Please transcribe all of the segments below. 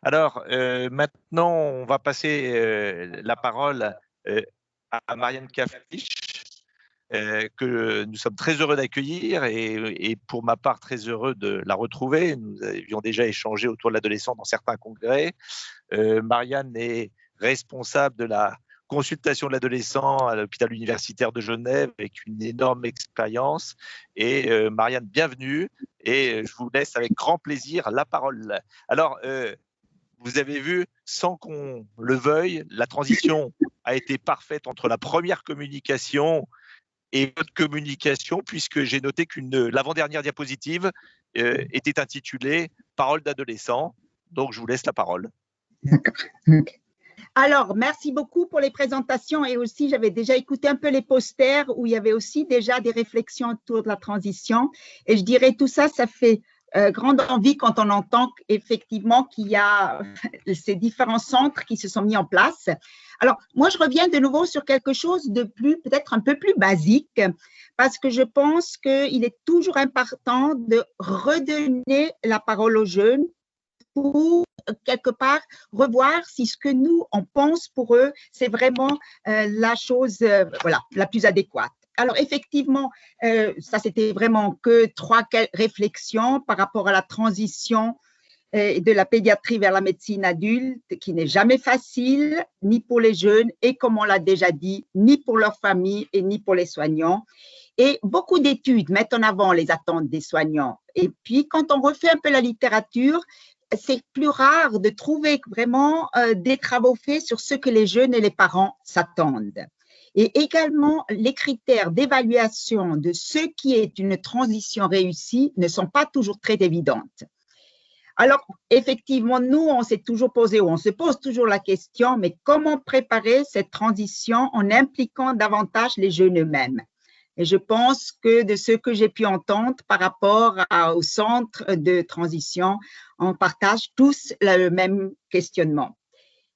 Alors, maintenant, on va passer la parole à Marianne Kaffisch, que nous sommes très heureux d'accueillir et pour ma part très heureux de la retrouver. Nous avions déjà échangé autour de l'adolescent dans certains congrès. Marianne est responsable de la consultation de l'adolescent à l'hôpital universitaire de Genève avec une énorme expérience. Et Marianne, bienvenue et je vous laisse avec grand plaisir la parole. Alors, vous avez vu, sans qu'on le veuille, la transition a été parfaite entre la première communication et votre communication, puisque j'ai noté que l'avant-dernière diapositive était intitulée « Parole d'adolescent ». Donc, je vous laisse la parole. D'accord. Okay. Alors, merci beaucoup pour les présentations et aussi, j'avais déjà écouté un peu les posters où il y avait aussi déjà des réflexions autour de la transition. Et je dirais tout ça, ça fait grande envie quand on entend effectivement qu'il y a ces différents centres qui se sont mis en place. Alors, moi, je reviens de nouveau sur quelque chose de plus, peut-être un peu plus basique, parce que je pense qu'il est toujours important de redonner la parole aux jeunes pour quelque part revoir si ce que nous, on pense pour eux, c'est vraiment la chose voilà, la plus adéquate. Alors, effectivement, ça, c'était vraiment que 3 réflexions par rapport à la transition de la pédiatrie vers la médecine adulte, qui n'est jamais facile, ni pour les jeunes, et comme on l'a déjà dit, ni pour leur famille et ni pour les soignants. Et beaucoup d'études mettent en avant les attentes des soignants. Et puis, quand on refait un peu la littérature, c'est plus rare de trouver vraiment des travaux faits sur ce que les jeunes et les parents s'attendent. Et également, les critères d'évaluation de ce qui est une transition réussie ne sont pas toujours très évidentes. Alors, effectivement, nous, on s'est toujours posé, ou on se pose toujours la question, mais comment préparer cette transition en impliquant davantage les jeunes eux-mêmes? Et je pense que de ce que j'ai pu entendre par rapport au centre de transition, on partage tous le même questionnement.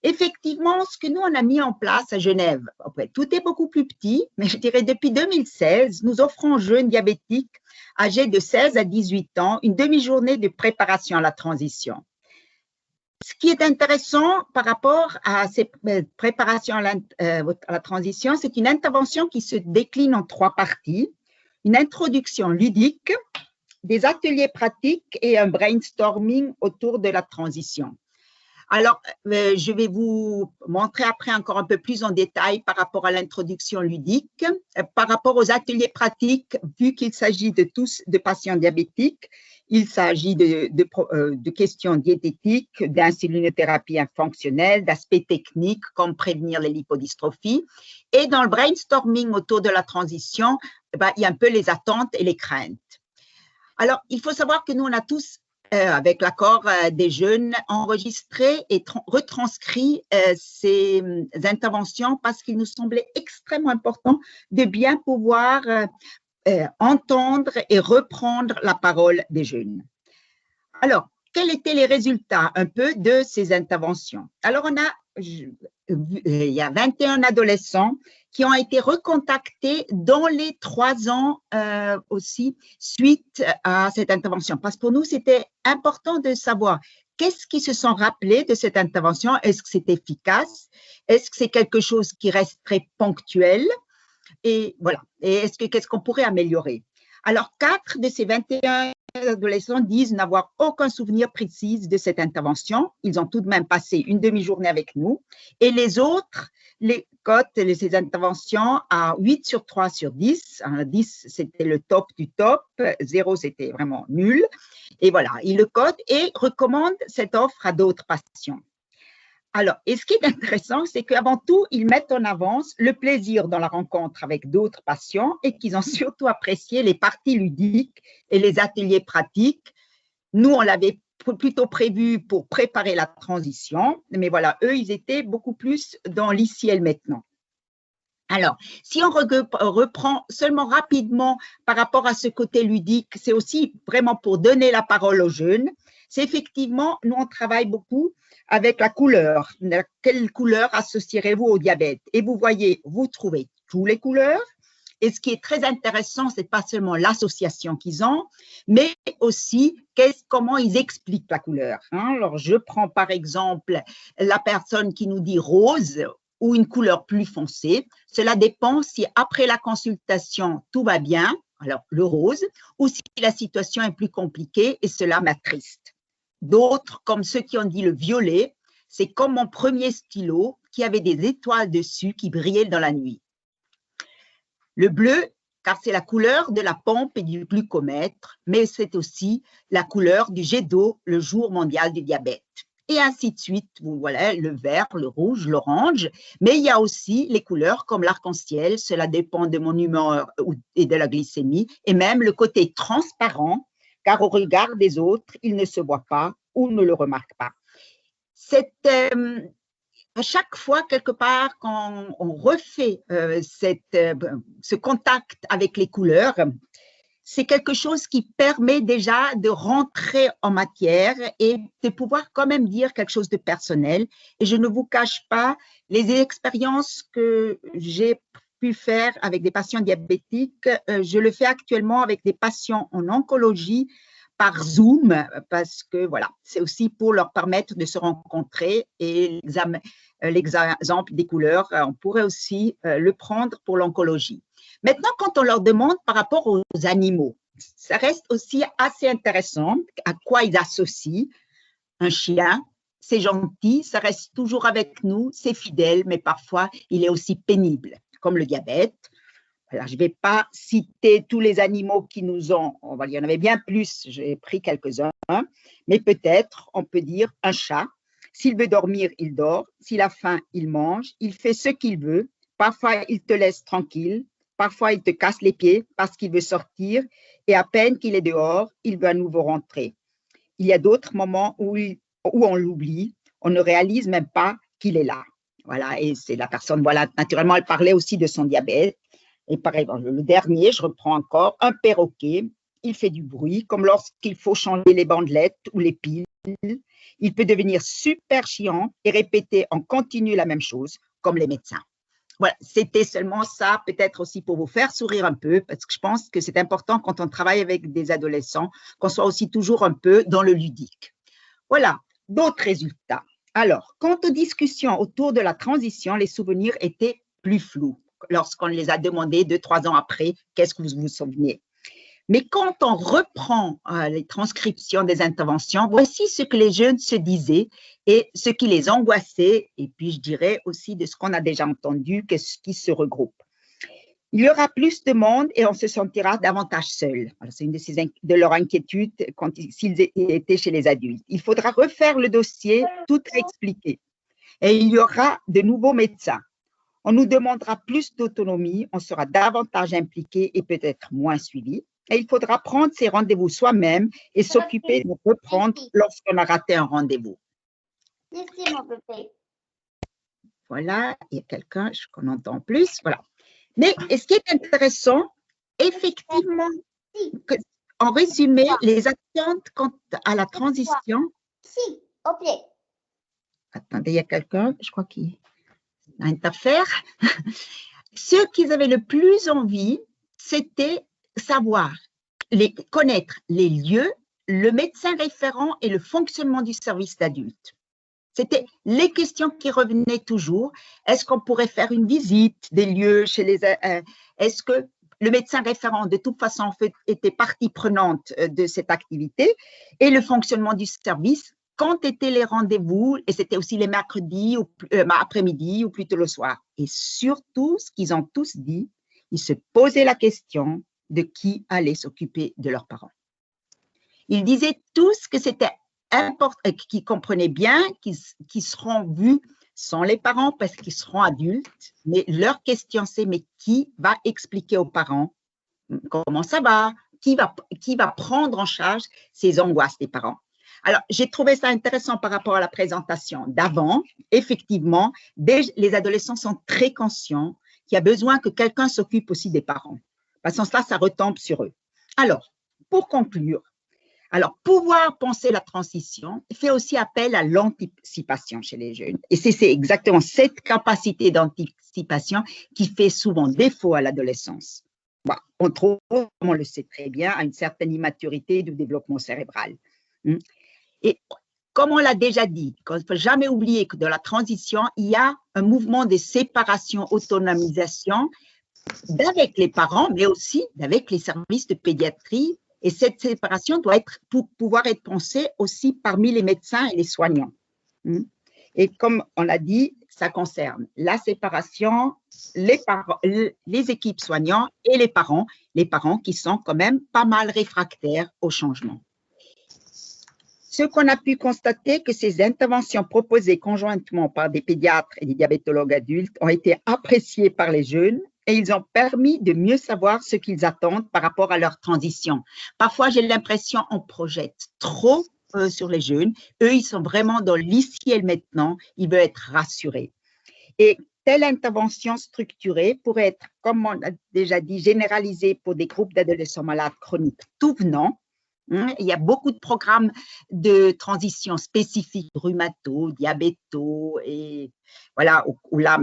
Effectivement, ce que nous, on a mis en place à Genève, tout est beaucoup plus petit, mais je dirais depuis 2016, nous offrons aux jeunes diabétiques âgés de 16 à 18 ans une demi-journée de préparation à la transition. Ce qui est intéressant par rapport à ces préparations à la transition, c'est une intervention qui se décline en 3 parties. Une introduction ludique, des ateliers pratiques et un brainstorming autour de la transition. Alors, je vais vous montrer après encore un peu plus en détail par rapport à l'introduction ludique. Par rapport aux ateliers pratiques, vu qu'il s'agit de patients diabétiques, il s'agit de questions diététiques, d'insulinothérapie fonctionnelle, d'aspects techniques comme prévenir les lipodystrophies. Et dans le brainstorming autour de la transition, il y a un peu les attentes et les craintes. Alors, il faut savoir que nous, on a tous, avec l'accord des jeunes, enregistré et retranscrit ces interventions parce qu'il nous semblait extrêmement important de bien pouvoir entendre et reprendre la parole des jeunes. Alors, quels étaient les résultats un peu de ces interventions? Alors, il y a 21 adolescents qui ont été recontactés dans les 3 ans aussi suite à cette intervention. Parce que pour nous, c'était important de savoir qu'est-ce qu'ils se sont rappelés de cette intervention. Est-ce que c'est efficace? Est-ce que c'est quelque chose qui reste très ponctuel? Et voilà. Et qu'est-ce qu'on pourrait améliorer? Alors, 4 de ces 21 adolescents disent n'avoir aucun souvenir précis de cette intervention. Ils ont tout de même passé une demi-journée avec nous. Et les autres, les cotent ces interventions à 8 sur 3 sur 10. 10, c'était le top du top. 0, c'était vraiment nul. Et voilà, ils le cotent et recommandent cette offre à d'autres patients. Alors, et ce qui est intéressant, c'est qu'avant tout, ils mettent en avance le plaisir dans la rencontre avec d'autres patients et qu'ils ont surtout apprécié les parties ludiques et les ateliers pratiques. Nous, on l'avait plutôt prévu pour préparer la transition, mais voilà, eux, ils étaient beaucoup plus dans l'ici et le maintenant. Alors, si on reprend seulement rapidement par rapport à ce côté ludique, c'est aussi vraiment pour donner la parole aux jeunes. C'est effectivement, nous, on travaille beaucoup avec la couleur. Quelle couleur associerez-vous au diabète? Et vous voyez, vous trouvez toutes les couleurs. Et ce qui est très intéressant, c'est pas seulement l'association qu'ils ont, mais aussi comment ils expliquent la couleur. Alors, je prends par exemple la personne qui nous dit rose ou une couleur plus foncée. Cela dépend si après la consultation, tout va bien, alors le rose, ou si la situation est plus compliquée et cela m'attriste. D'autres, comme ceux qui ont dit le violet, c'est comme mon premier stylo qui avait des étoiles dessus qui brillaient dans la nuit. Le bleu, car c'est la couleur de la pompe et du glucomètre, mais c'est aussi la couleur du jet d'eau le jour mondial du diabète. Et ainsi de suite, voilà, le vert, le rouge, l'orange, mais il y a aussi les couleurs comme l'arc-en-ciel, cela dépend de mon humeur et de la glycémie, et même le côté transparent, car au regard des autres, il ne se voit pas ou ne le remarque pas. À chaque fois, quelque part, quand on refait ce contact avec les couleurs, c'est quelque chose qui permet déjà de rentrer en matière et de pouvoir quand même dire quelque chose de personnel. Et je ne vous cache pas les expériences que j'ai pu faire avec des patients diabétiques. Je le fais actuellement avec des patients en oncologie par Zoom, parce que voilà, c'est aussi pour leur permettre de se rencontrer et l'exemple des couleurs, on pourrait aussi le prendre pour l'oncologie. Maintenant, quand on leur demande par rapport aux animaux, ça reste aussi assez intéressant à quoi ils associent. Un chien, c'est gentil, ça reste toujours avec nous, c'est fidèle, mais parfois il est aussi pénible, comme le diabète. Alors, je ne vais pas citer tous les animaux qui nous ont, il y en avait bien plus, j'ai pris quelques-uns, mais peut-être on peut dire un chat. S'il veut dormir, il dort. S'il a faim, il mange. Il fait ce qu'il veut. Parfois, il te laisse tranquille. Parfois, il te casse les pieds parce qu'il veut sortir. Et à peine qu'il est dehors, il veut à nouveau rentrer. Il y a d'autres moments où on l'oublie. On ne réalise même pas qu'il est là. Voilà, et c'est la personne, voilà, naturellement, elle parlait aussi de son diabète. Et par exemple, le dernier, je reprends encore, un perroquet, il fait du bruit, comme lorsqu'il faut changer les bandelettes ou les piles. Il peut devenir super chiant et répéter en continu la même chose, comme les médecins. Voilà, c'était seulement ça, peut-être aussi pour vous faire sourire un peu, parce que je pense que c'est important quand on travaille avec des adolescents, qu'on soit aussi toujours un peu dans le ludique. Voilà, d'autres résultats. Alors, quant aux discussions autour de la transition, les souvenirs étaient plus flous lorsqu'on les a demandés 2-3 ans après, qu'est-ce que vous vous souvenez? Mais quand on reprend les transcriptions des interventions, voici ce que les jeunes se disaient et ce qui les angoissait, et puis je dirais aussi de ce qu'on a déjà entendu, que ce qui se regroupe. Il y aura plus de monde et on se sentira davantage seul. C'est une de leurs inquiétudes s'ils étaient chez les adultes. Il faudra refaire le dossier, tout expliquer. Et il y aura de nouveaux médecins. On nous demandera plus d'autonomie, on sera davantage impliqué et peut-être moins suivi. Et il faudra prendre ses rendez-vous soi-même et s'occuper de reprendre lorsqu'on a raté un rendez-vous. Voilà, il y a quelqu'un qu'on entend plus. Voilà. Mais ce qui est intéressant, effectivement, en résumé, les attentes quant à la transition. Attendez, il y a quelqu'un, je crois qu'il a une affaire. Ce qu'ils avaient le plus envie, c'était savoir, connaître les lieux, le médecin référent et le fonctionnement du service d'adulte. C'était les questions qui revenaient toujours. Est-ce qu'on pourrait faire une visite des lieux chez les… Est-ce que le médecin référent, de toute façon, en fait, était partie prenante de cette activité et le fonctionnement du service, quand étaient les rendez-vous, et c'était aussi les mercredis ou après-midi ou plutôt le soir. Et surtout, ce qu'ils ont tous dit, ils se posaient la question de qui allait s'occuper de leurs parents. Ils disaient tous que c'était important, qu'ils comprenaient bien qu'ils seront vus sans les parents parce qu'ils seront adultes, mais leur question c'est mais qui va expliquer aux parents comment ça va, qui va prendre en charge ces angoisses des parents. Alors, j'ai trouvé ça intéressant par rapport à la présentation d'avant. Effectivement, les adolescents sont très conscients qu'il y a besoin que quelqu'un s'occupe aussi des parents. Parce que ça retombe sur eux. Alors, pour conclure, pouvoir penser la transition fait aussi appel à l'anticipation chez les jeunes. Et c'est exactement cette capacité d'anticipation qui fait souvent défaut à l'adolescence. on trouve, comme on le sait très bien, à une certaine immaturité du développement cérébral. Et comme on l'a déjà dit, il ne faut jamais oublier que dans la transition, il y a un mouvement de séparation, autonomisation d'avec les parents, mais aussi avec les services de pédiatrie. Et cette séparation doit pouvoir être pensée aussi parmi les médecins et les soignants. Et comme on l'a dit, ça concerne la séparation, les équipes soignantes et les parents qui sont quand même pas mal réfractaires au changement. Ce qu'on a pu constater, que ces interventions proposées conjointement par des pédiatres et des diabétologues adultes ont été appréciées par les jeunes et ils ont permis de mieux savoir ce qu'ils attendent par rapport à leur transition. Parfois, j'ai l'impression qu'on projette trop sur les jeunes. Eux, ils sont vraiment dans l'ici et le maintenant. Ils veulent être rassurés. Et telle intervention structurée pourrait être, comme on a déjà dit, généralisée pour des groupes d'adolescents malades chroniques tout venant. Il y a beaucoup de programmes de transition spécifiques, rhumato, diabéto, et voilà, où là,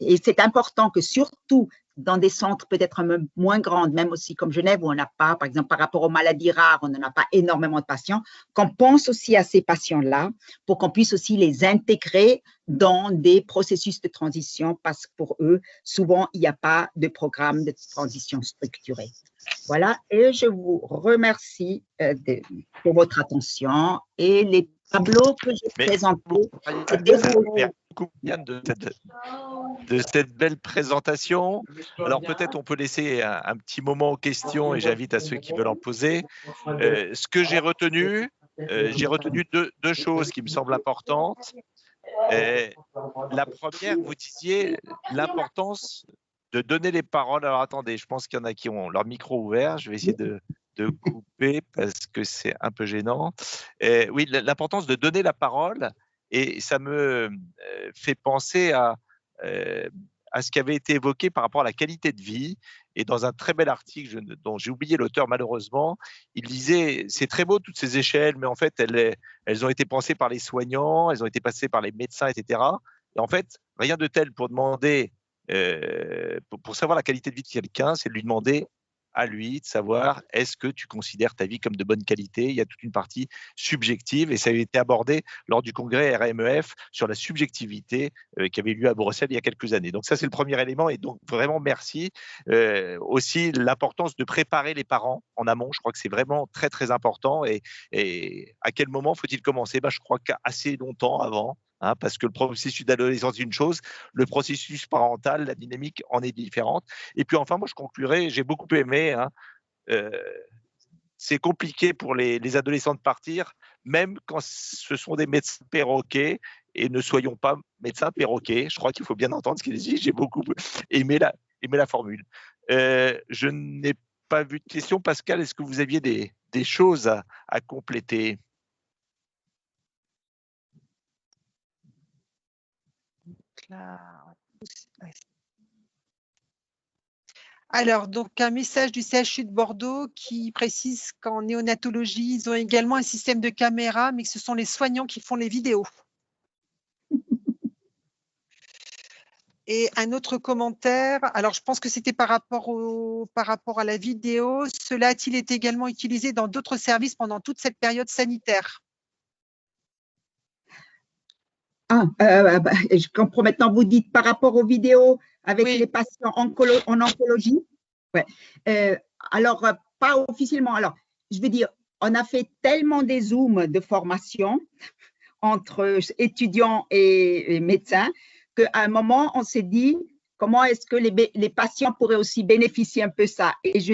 et c'est important que surtout dans des centres peut-être un peu moins grands, même aussi comme Genève, où on n'a pas, par exemple, par rapport aux maladies rares, on n'en a pas énormément de patients, qu'on pense aussi à ces patients-là pour qu'on puisse aussi les intégrer dans des processus de transition, parce que pour eux, souvent, il n'y a pas de programme de transition structuré. Voilà, et je vous remercie pour votre attention et les tableaux que j'ai présentés. Merci beaucoup, Yann, de cette belle présentation. Alors peut-être on peut laisser un petit moment aux questions et j'invite à ceux qui veulent en poser. Ce que j'ai retenu deux choses qui me semblent importantes. La première, vous disiez l'importance de donner les paroles. Alors attendez, je pense qu'il y en a qui ont leur micro ouvert. Je vais essayer de couper parce que c'est un peu gênant. Oui, l'importance de donner la parole, et ça me fait penser à ce qui avait été évoqué par rapport à la qualité de vie. Et dans un très bel article dont j'ai oublié l'auteur malheureusement, il disait, c'est très beau toutes ces échelles, mais en fait, elles ont été pensées par les soignants, elles ont été passées par les médecins, etc. Et en fait, rien de tel pour demander, pour savoir la qualité de vie de quelqu'un, c'est de lui demander à lui de savoir est-ce que tu considères ta vie comme de bonne qualité. Il y a toute une partie subjective et ça a été abordé lors du congrès RMEF sur la subjectivité qui avait eu lieu à Bruxelles il y a quelques années. Donc ça, c'est le premier élément et donc vraiment merci. Aussi l'importance de préparer les parents en amont, je crois que c'est vraiment très très important et à quel moment faut-il commencer? Je crois qu'assez longtemps avant. Parce que le processus d'adolescence est une chose, le processus parental, la dynamique en est différente. Et puis enfin, moi je conclurai, j'ai beaucoup aimé, c'est compliqué pour les adolescents de partir, même quand ce sont des médecins perroquets, et ne soyons pas médecins perroquets, je crois qu'il faut bien entendre ce qu'il dit, j'ai beaucoup aimé la formule. Je n'ai pas vu de questions. Pascal, est-ce que vous aviez des choses à compléter? Alors, donc un message du CHU de Bordeaux qui précise qu'en néonatologie, ils ont également un système de caméra, mais que ce sont les soignants qui font les vidéos. Et un autre commentaire, alors je pense que c'était par rapport à la vidéo, cela a-t-il été également utilisé dans d'autres services pendant toute cette période sanitaire? Je comprends maintenant, vous dites par rapport aux vidéos avec les patients en oncologie. Ouais. Alors, pas officiellement. Alors, je veux dire, on a fait tellement des Zooms de formation entre étudiants et médecins qu'à un moment, on s'est dit, comment est-ce que les patients pourraient aussi bénéficier un peu ça? Et je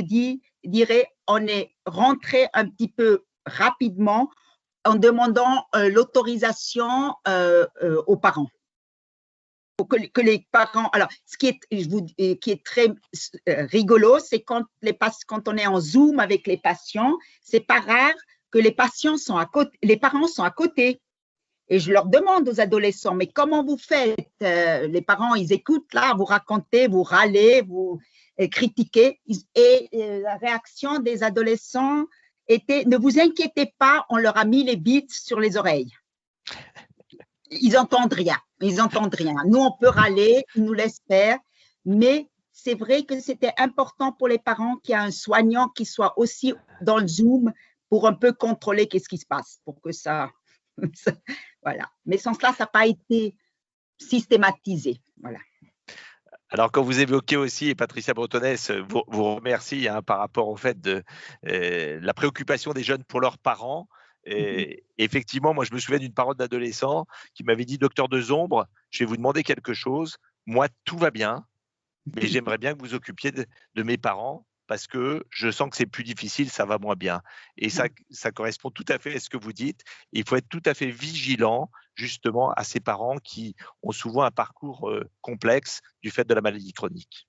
dirais, on est rentré un petit peu rapidement en demandant l'autorisation aux parents. Pour que les parents… Alors, ce qui est très rigolo, c'est quand on est en Zoom avec les patients, c'est pas rare que les patients sont à côté, les parents sont à côté. Et je leur demande aux adolescents, mais comment vous faites? Les parents, ils écoutent là, vous racontez, vous râlez, vous critiquez. Et la réaction des adolescents était, ne vous inquiétez pas, on leur a mis les beats sur les oreilles. Ils n'entendent rien, ils n'entendent rien. Nous, on peut râler, ils nous laissent faire, mais c'est vrai que c'était important pour les parents qu'il y ait un soignant qui soit aussi dans le Zoom pour un peu contrôler qu'est-ce qui se passe, pour que ça, voilà. Mais sans cela, ça n'a pas été systématisé, voilà. Alors, quand vous évoquez aussi, et Patricia Bretonnès vous remercie par rapport au fait de la préoccupation des jeunes pour leurs parents. Et effectivement, moi, je me souviens d'une parole d'adolescent qui m'avait dit: docteur Dezombre, je vais vous demander quelque chose. Moi, tout va bien, mais j'aimerais bien que vous occupiez de mes parents parce que je sens que c'est plus difficile, ça va moins bien. Et ça correspond tout à fait à ce que vous dites. Il faut être tout à fait vigilant justement à ces parents qui ont souvent un parcours complexe du fait de la maladie chronique.